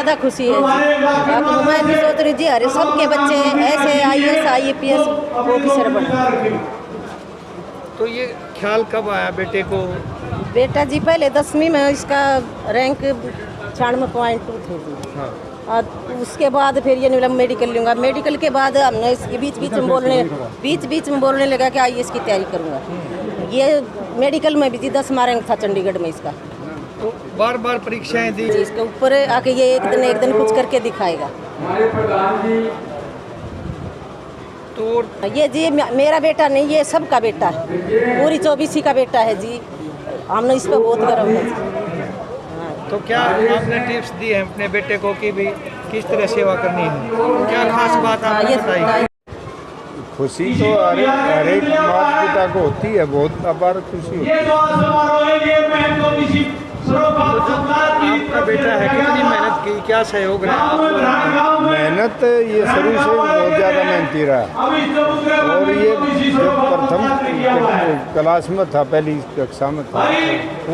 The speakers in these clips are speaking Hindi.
ज़्यादा खुशी है जी। मैं नहीं सोच रही जी, अरे सबके बच्चे ऐसे IAS IPS ऑफिसर बने। तो ये ख्याल कब आया बेटे को? बेटा जी पहले 10वीं में इसका रैंक 96.2 थे जी। हाँ। और उसके बाद फिर ये बोला मेडिकल लूँगा। मेडिकल के बाद हमने इसके बीच बीच में बोलने लगा कि IAS की तैयारी करूँगा। ये मेडिकल में भी जी 10वां रैंक था चंडीगढ़ में इसका। तो बार बार परीक्षाएं दी? इसके ऊपर आके ये एक दिन कुछ करके दिखाएगा। तो ये जी मेरा बेटा नहीं, ये सबका बेटा है, पूरी 24 का बेटा है जी। हमने इस पर बहुत गर्व है जी। तो क्या आपने टिप्स दी है अपने बेटे को कि भी किस तरह सेवा करनी है? क्या खास बात आपने बताई? खुशी तो हर एक माता पिता को होती है, बहुत अपार खुशी होती है। आपका बेटा है, कितनी मेहनत की, क्या सहयोग रहा आपको? मेहनत ये शुरू से बहुत ज़्यादा मेहनती रहा, और ये जब प्रथम क्लास में था, पहली कक्षा में था,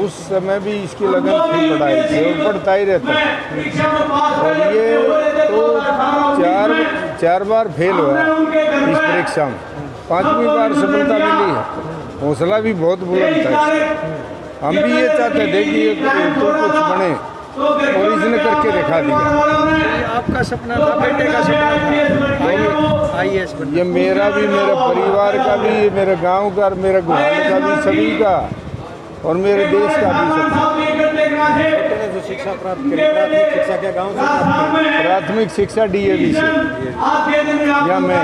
उस समय भी इसकी लगन थी पढ़ाई से, और पढ़ता ही रहता। और ये तो चार बार फेल हुआ इस परीक्षा में, 5वीं बार सफलता मिली है। हौसला भी बहुत बुलंद था। हम भी ये चाहते थे कि ये तो कुछ बने, और इसने करके दिखा दिया। ये आपका सपना था, बेटे का सपना था IAS बनना? ये मेरा भी, मेरे परिवार का भी, मेरे गांव का, मेरे गुहाल का भी, सभी का, और मेरे देश का भी सपना। बेटे ने जो शिक्षा प्राप्त करी, प्राथमिक शिक्षा क्या गाँव से प्राप्त करी? प्राथमिक शिक्षा DAV से। या मैं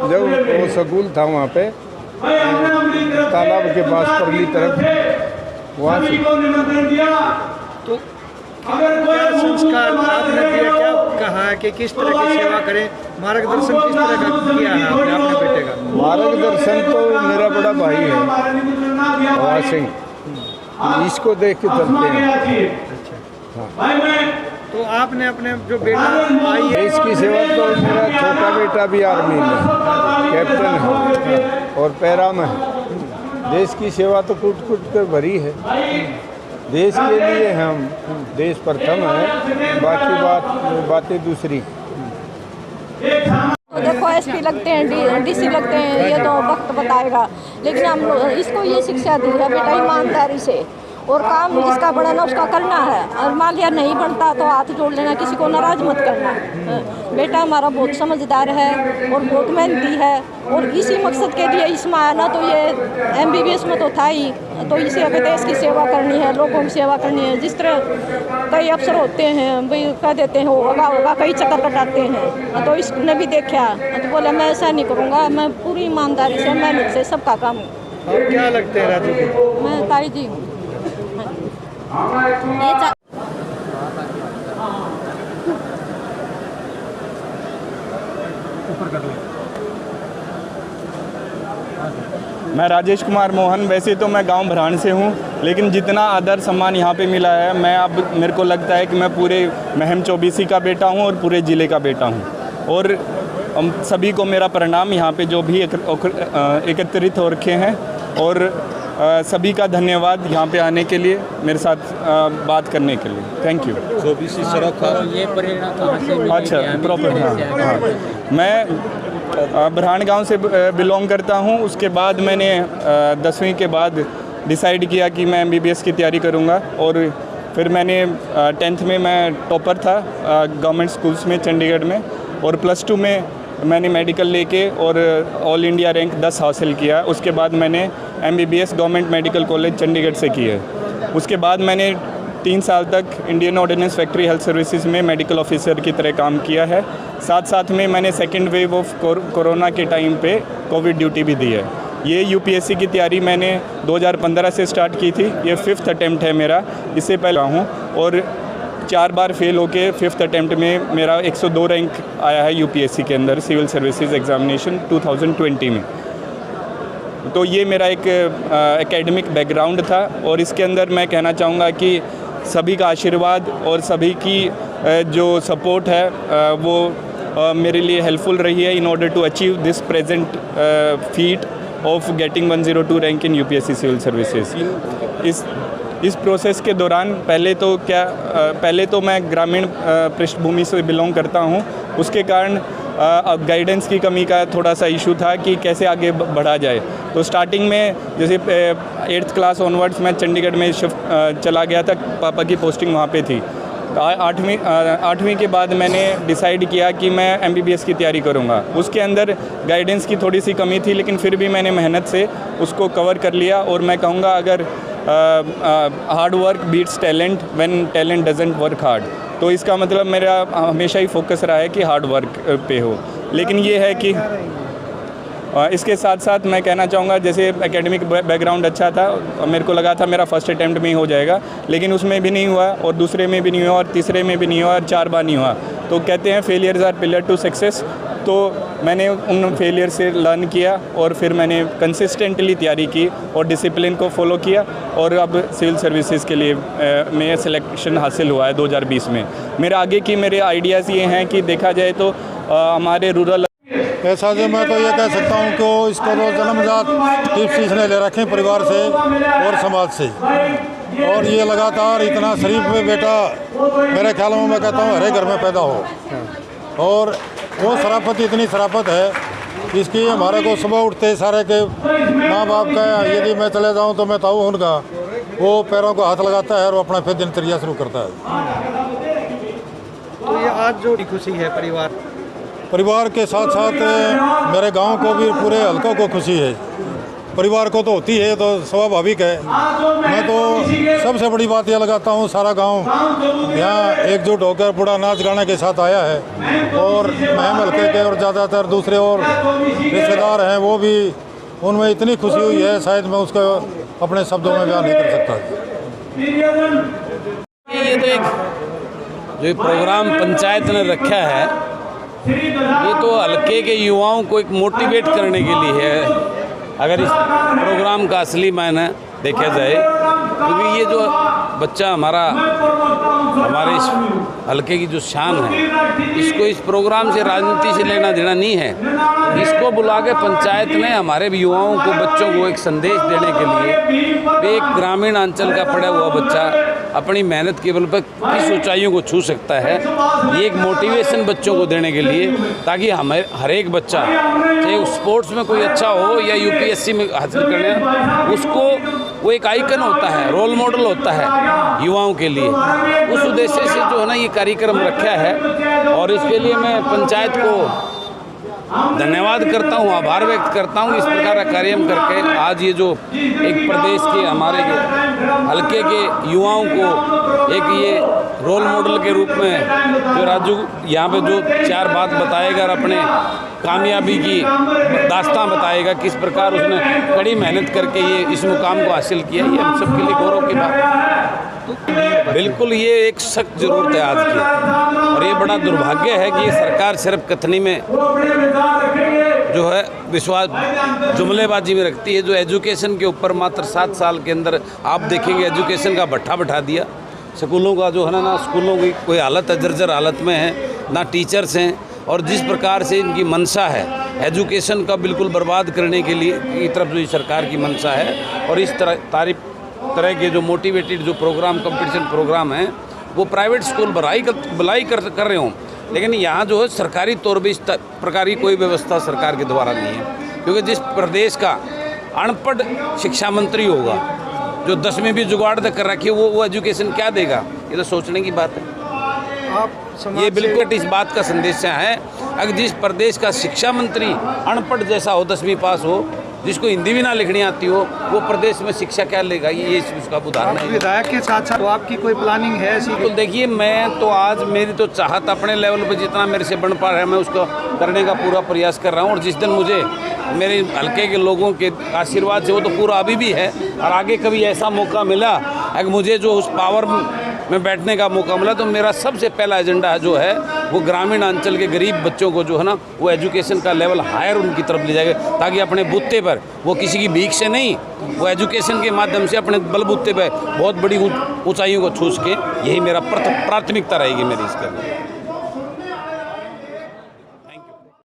जब वो स्कूल था वहाँ पे तालाब के पास परली तरफ, वहाँ से। तो क्या संस्कार आपने दिया, क्या कहा है कि किस तरह की सेवा करें, मार्गदर्शन किस तरह का किया है आपने अपने बेटे का? मार्गदर्शन तो मेरा बड़ा भाई है आवाज सिंह, इसको देख के चलते हैं। हाँ। तो आपने अपने जो बेटा देश की सेवा, तो मेरा छोटा बेटा भी आर्मी में कैप्टन है और पैरा में है। देश की सेवा तो कूट कूट कर भरी है। देश के लिए हम देश प्रथम है, बाकी बातें दूसरी। देखो SP लगते हैं, DC लगते हैं, ये तो वक्त बताएगा। लेकिन हम इसको ये शिक्षा दी है बेटा ईमानदारी से, और काम जिसका बढ़ना उसका करना है, और मान लिया नहीं बनता तो हाथ जोड़ लेना, किसी को नाराज मत करना। बेटा हमारा बहुत समझदार है और बहुत मेहनती है, और इसी मकसद के लिए इसमें आया ना, तो ये MBBS में तो था ही, तो इसे अगर देश की सेवा करनी है, लोगों की सेवा करनी है। जिस तरह कई अफसर होते हैं भाई कह देते हैं होगा, कई चक्कर कटाते हैं, तो इसने भी देखा तो बोला मैं ऐसा नहीं करूँगा, मैं पूरी ईमानदारी से मेहनत से सबका काम। आप क्या लगते हैं राजू को? मैं ताई जी हूँ। मैं राजेश कुमार मोहन, वैसे तो मैं गांव भरान से हूं, लेकिन जितना आदर सम्मान यहां पे मिला है, मैं अब मेरे को लगता है कि मैं पूरे महम 24 का बेटा हूं और पूरे ज़िले का बेटा हूं। और सभी को मेरा प्रणाम, यहाँ पे जो भी एकत्रित हो रखे हैं, और सभी का धन्यवाद यहाँ पे आने के लिए, मेरे साथ बात करने के लिए। Thank you. 24 सड़क का ये प्रेरणा कहाँ से मिली? अच्छा, प्रॉपर। हाँ, मैं भरान गांव से बिलोंग करता हूं। उसके बाद मैंने 10वीं के बाद डिसाइड किया कि मैं MBBS की तैयारी करूंगा, और फिर मैंने 10th में मैं टॉपर था गवर्नमेंट स्कूल्स में चंडीगढ़ में, और +2 में मैंने मेडिकल लेके और ऑल इंडिया रैंक 10 हासिल किया। उसके बाद मैंने MBBS government medical college Chandigarh से की है। उसके बाद मैंने 3 साल तक Indian ordnance factory health services में मेडिकल ऑफिसर की तरह काम किया है। साथ साथ में मैंने सेकेंड वेव ऑफ कोरोना के टाइम पे कोविड ड्यूटी भी दी है। ये UPSC की तैयारी मैंने 2015 से स्टार्ट की थी। ये 5th अटैम्प्ट है मेरा। इससे पहले हूँ और 4 बार फेल होके 5th अटैम्प्ट में मेरा 102 रैंक आया है UPSC के अंदर सिविल सर्विसेज एग्जामिनेशन 2020 में। तो ये मेरा एक एकेडमिक बैकग्राउंड था, और इसके अंदर मैं कहना चाहूँगा कि सभी का आशीर्वाद और सभी की जो सपोर्ट है वो मेरे लिए हेल्पफुल रही है in order to achieve this present feat of getting 102 rank in UPSC civil services. इस प्रोसेस के दौरान पहले तो मैं ग्रामीण पृष्ठभूमि से बिलोंग करता हूँ, उसके कारण गाइडेंस की कमी का थोड़ा सा इशू था कि कैसे आगे बढ़ा जाए। तो स्टार्टिंग में जैसे 8th क्लास ऑनवर्ड्स मैं चंडीगढ़ में शिफ्ट चला गया था, पापा की पोस्टिंग वहाँ पे थी। 8वीं के बाद मैंने डिसाइड किया कि मैं MBBS की तैयारी करूँगा। उसके अंदर गाइडेंस की थोड़ी सी कमी थी, लेकिन फिर भी मैंने मेहनत से उसको कवर कर लिया। और मैं कहूँगा अगर hard work beats talent when talent doesn't work hard, तो इसका मतलब मेरा हमेशा ही फोकस रहा है कि हार्ड वर्क पे हो। लेकिन ये है कि इसके साथ साथ मैं कहना चाहूँगा, जैसे एकेडमिक बैकग्राउंड अच्छा था, मेरे को लगा था मेरा फर्स्ट अटैम्प्ट में ही हो जाएगा, लेकिन उसमें भी नहीं हुआ, और दूसरे में भी नहीं हुआ, और तीसरे में भी नहीं हुआ, और 4 बार नहीं हुआ। तो कहते हैं failures are pillar to success. तो मैंने उन फेलियर से लर्न किया और फिर मैंने कंसिस्टेंटली तैयारी की और डिसिप्लिन को फॉलो किया, और अब सिविल सर्विसेज के लिए मेरा सिलेक्शन हासिल हुआ है 2020 में। मेरे आइडियाज़ ये हैं कि देखा जाए तो हमारे रूरल ऐसा जो मैं तो ये कह सकता हूँ कि इसको तो जन्मजात टिप्स इसने ले रखे परिवार से और समाज से, और ये लगातार इतना शरीफ में बेटा मेरे ख्याल में मैं कहता हूँ हर एक घर में पैदा हो। और वो शराफत इतनी शराफत है इसकी, हमारे को सुबह उठते सारे के माँ बाप का यदि मैं चले जाऊँ तो मैं ताऊ उनका, वो पैरों को हाथ लगाता है और अपना फिर दिनचर्या शुरू करता है। तो ये आज जो खुशी है परिवार के साथ साथ मेरे गांव को भी, पूरे हलकों को खुशी है। परिवार को तो होती है, तो स्वाभाविक है। मैं तो सबसे बड़ी बात यह लगाता हूँ, सारा गांव यहाँ एकजुट होकर पूरा नाच गाने के साथ आया है, और महम हलके के और ज़्यादातर दूसरे और रिश्तेदार हैं, वो भी, उनमें इतनी खुशी हुई है शायद मैं उसको अपने शब्दों में बयान नहीं कर सकता। ये तो एक जो प्रोग्राम पंचायत ने रखा है, ये तो हल्के के युवाओं को एक मोटिवेट करने के लिए है, अगर इस प्रोग्राम का असली मायने देखा जाए। क्योंकि ये जो बच्चा हमारे इस हल्के की जो शान है, इसको इस प्रोग्राम से राजनीति से लेना देना नहीं है। इसको बुला के पंचायत ने हमारे युवाओं को, बच्चों को एक संदेश देने के लिए, एक ग्रामीण अंचल का पड़ा हुआ बच्चा अपनी मेहनत के बल पर किस ऊंचाइयों को छू सकता है, ये एक मोटिवेशन बच्चों को देने के लिए, ताकि हमें हर एक बच्चा, चाहे स्पोर्ट्स में कोई अच्छा हो या UPSC में हासिल करने, उसको वो एक आइकन होता है, रोल मॉडल होता है युवाओं के लिए। उस उद्देश्य से जो है ना ये कार्यक्रम रखा है, और इसके लिए मैं पंचायत को धन्यवाद करता हूँ, आभार व्यक्त करता हूँ। इस प्रकार का कार्यक्रम करके आज ये जो एक प्रदेश के हमारे हल्के के युवाओं को एक ये रोल मॉडल के रूप में, जो राजू यहाँ पे जो 4 बात बताएगा और अपने कामयाबी की दास्तां बताएगा, किस प्रकार उसने कड़ी मेहनत करके ये इस मुकाम को हासिल किया, ये हम सब के लिए गौरव की बात है। तो बिल्कुल ये एक सख्त ज़रूरत है आज की, और ये बड़ा दुर्भाग्य है कि ये सरकार सिर्फ कथनी में जो है विश्वास जुमलेबाजी में रखती है। जो एजुकेशन के ऊपर मात्र 7 साल के अंदर आप देखेंगे एजुकेशन का भट्ठा बैठा दिया। स्कूलों का जो है ना स्कूलों की कोई हालत जर्जर हालत में है, ना टीचर्स हैं, और जिस प्रकार से इनकी मंशा है एजुकेशन का बिल्कुल बर्बाद करने के लिए की तरफ जो सरकार की मंशा है, और इस तरह के जो मोटिवेटेड जो प्रोग्राम, कंपटीशन प्रोग्राम हैं, वो प्राइवेट स्कूल भलाई कर रहे हों, लेकिन यहाँ जो है सरकारी तौर पर इस प्रकार की कोई व्यवस्था सरकार के द्वारा नहीं है। क्योंकि जिस प्रदेश का अनपढ़ शिक्षा मंत्री होगा, जो 10वीं भी जुगाड़ तक कर रखी है, वो एजुकेशन क्या देगा? ये तो सोचने की बात है। ये बिल्कुल इस बात का संदेश है, अगर जिस प्रदेश का शिक्षा मंत्री अनपढ़ जैसा हो, 10वीं पास हो, जिसको हिंदी भी ना लिखनी आती हो, वो प्रदेश में शिक्षा क्या लेगा? ये उसका उदाहरण है। विधायक के साथ साथ तो आपकी कोई प्लानिंग है ऐसी? तो देखिए, मैं तो आज मेरी तो चाहत अपने लेवल पर जितना मेरे से बन पा रहा है, मैं उसको करने का पूरा प्रयास कर रहा हूँ। और जिस दिन मुझे मेरे हल्के के लोगों के आशीर्वाद से, वो तो पूरा अभी भी है, और आगे कभी ऐसा मौका मिला, अगर मुझे जो उस पावर में बैठने का मौका मिला, तो मेरा सबसे पहला एजेंडा जो है वो ग्रामीण अंचल के गरीब बच्चों को जो है ना वो एजुकेशन का लेवल हायर उनकी तरफ ले जाएगा, ताकि अपने बूते पर, वो किसी की भीख से नहीं, वो एजुकेशन के माध्यम से अपने बलबूते पर बहुत बड़ी ऊंचाइयों को छू सके। यही मेरा प्राथमिकता रहेगी मेरी इसके लिए।